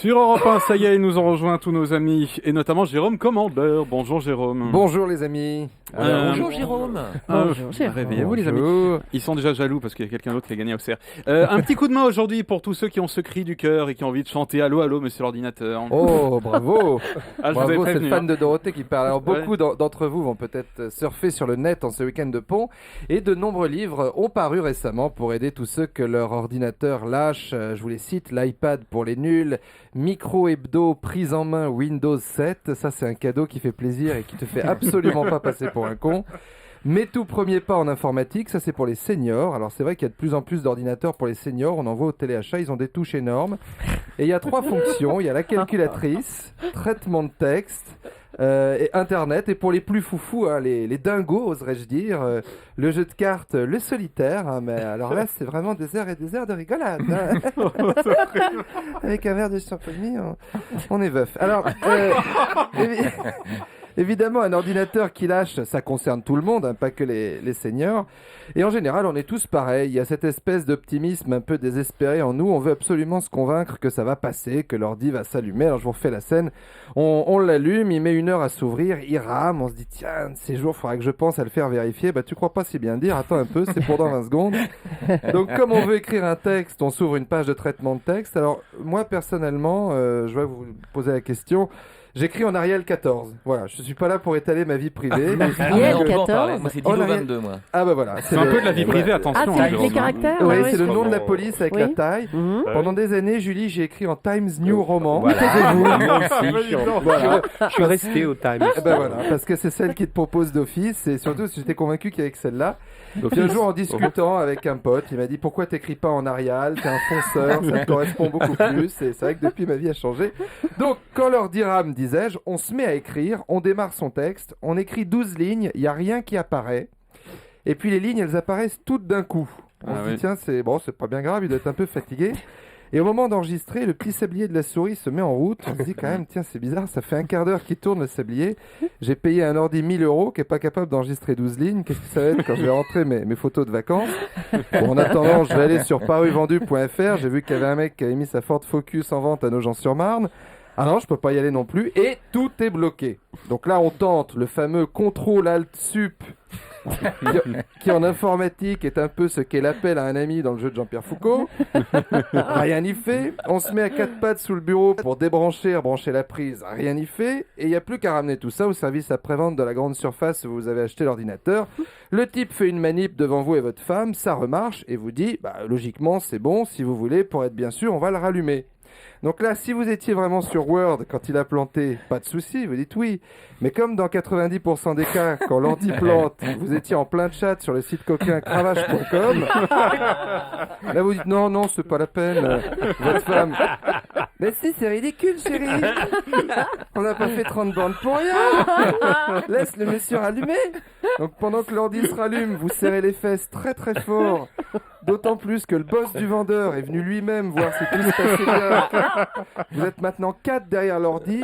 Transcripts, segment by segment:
Sur Europe 1, ça y est, ils nous ont rejoint tous nos amis, et notamment Jérôme Commandeur. Bonjour Jérôme. Bonjour les amis. Bonjour Jérôme. Réveillez-vous les amis. Ils sont déjà jaloux parce qu'il y a quelqu'un d'autre qui a gagné au CR. Un petit coup de main aujourd'hui pour tous ceux qui ont ce cri du cœur et qui ont envie de chanter allô, allô, monsieur l'ordinateur. Oh, bravo. Ah, je vous Bravo, avais c'est le prévenu, fan de Dorothée qui parle. Alors, beaucoup Ouais. d'entre vous vont peut-être surfer sur le net en ce week-end de pont. Et de nombreux livres ont paru récemment pour aider tous ceux que leur ordinateur lâche. Je vous les cite, l'iPad pour les nuls, Micro Hebdo, prise en main Windows 7. Ça, c'est un cadeau qui fait plaisir et qui te fait absolument pas passer pour un con. Mes tout premiers pas en informatique, ça c'est pour les seniors. Alors c'est vrai qu'il y a de plus en plus d'ordinateurs pour les seniors. On en voit au téléachat, ils ont des touches énormes. Et il y a 3 fonctions. Il y a la calculatrice, traitement de texte et Internet. Et pour les plus foufous, hein, les dingos, oserais-je dire, le jeu de cartes, le solitaire. Hein, mais alors là, c'est vraiment des heures et des heures de rigolade. Hein. Avec un verre de champagne, on est veuf. Alors, évidemment, un ordinateur qui lâche, ça concerne tout le monde, hein, pas que les seniors. Et en général, on est tous pareils. Il y a cette espèce d'optimisme un peu désespéré en nous. On veut absolument se convaincre que ça va passer, que l'ordi va s'allumer. Alors, je vous refais la scène. On l'allume, il met 1 heure à s'ouvrir, il rame. On se dit, tiens, ces jours, il faudra que je pense à le faire vérifier. Bah, tu crois pas si bien dire. Attends un peu, c'est pour dans 20 secondes. Donc, comme on veut écrire un texte, on s'ouvre une page de traitement de texte. Alors, moi, personnellement, je vais vous poser la question. J'écris en Arial 14. Voilà, je suis pas là pour étaler ma vie privée. Mais Arial on peut en 14. parler. Moi, c'est Oh, Dilo Arial- 22, moi. Ah bah voilà. C'est un peu de la vie privée, Ah, attention. c'est avec Jérôme, les hein. caractères Oui, ouais, c'est le je nom de la comprends. police avec Oui. la taille. Mhm. Pendant des années, Julie, j'ai écrit en Times New Roman. Voilà. Taisez-vous. Moi aussi, Voilà. je suis resté au Times. Eh ben voilà, parce que c'est celle qui te propose d'office et surtout j'étais convaincu qu'avec celle-là. Puis un jour en discutant avec un pote, il m'a dit pourquoi t'écris pas en Arial, t'es un fonceur, ça te correspond beaucoup plus et c'est vrai que depuis ma vie a changé. Donc quand l'ordi rame, disais-je, on se met à écrire, on démarre son texte, on écrit 12 lignes, il n'y a rien qui apparaît et puis les lignes elles apparaissent toutes d'un coup. On Ah se oui. dit tiens c'est bon, c'est pas bien grave, il doit être un peu fatigué. Et au moment d'enregistrer, le petit sablier de la souris se met en route. On se dit quand même, tiens, c'est bizarre, ça fait un quart d'heure qu'il tourne le sablier. J'ai payé un ordi 1 000 € qui est pas capable d'enregistrer 12 lignes. Qu'est-ce que ça va être quand je vais rentrer mes photos de vacances? Bon, en attendant, je vais aller sur paruvendu.fr. J'ai vu qu'il y avait un mec qui avait mis sa Ford Focus en vente à Nogent-sur-Marne. Ah non, je peux pas y aller non plus. Et tout est bloqué. Donc là, on tente le fameux Ctrl-Alt-Sup qui en informatique est un peu ce qu'est l'appel à un ami dans le jeu de Jean-Pierre Foucault. Rien n'y fait. On se met à 4 pattes sous le bureau pour débrancher, rebrancher la prise. Rien n'y fait. Et il n'y a plus qu'à ramener tout ça au service après-vente de la grande surface où vous avez acheté l'ordinateur. Le type fait une manip devant vous et votre femme, ça remarche et vous dit, bah, logiquement c'est bon, si vous voulez, pour être bien sûr, on va le rallumer. Donc là, si vous étiez vraiment sur Word quand il a planté, pas de souci, vous dites oui. Mais comme dans 90% des cas, quand l'ordi plante, vous étiez en plein chat sur le site coquin cravache.com, là vous dites non, non, c'est pas la peine. Votre femme, mais si, c'est ridicule, chérie. On n'a pas fait 30 bandes pour rien. Laisse le monsieur rallumer. Donc pendant que l'ordi se rallume, vous serrez les fesses très très fort. D'autant plus que le boss du vendeur est venu lui-même voir si tout se passait bien. Vous êtes maintenant 4 derrière l'ordi,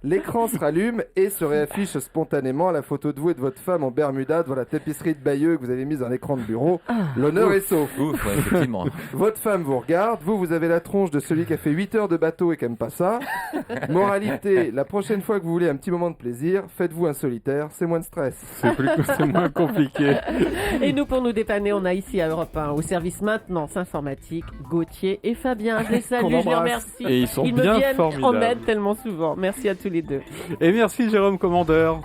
l'écran se rallume et se réaffiche spontanément la photo de vous et de votre femme en Bermuda devant la tapisserie de Bayeux que vous avez mise dans l'écran de bureau. L'honneur est sauf. Ouf, ouais, effectivement. Votre femme vous regarde, vous avez la tronche de celui qui a fait 8 heures de bateau et qui aime pas ça. Moralité, la prochaine fois que vous voulez un petit moment de plaisir, faites-vous un solitaire, c'est moins de stress. C'est moins compliqué. Et nous, pour nous dépanner, on a ici à Europe 1, au service maintenance informatique, Gauthier et Fabien. Je les salue, je les remercie. Et ils sont Ils me bien viennent en formidables. aide tellement souvent. Merci à tous les deux. Et merci Jérôme Commandeur.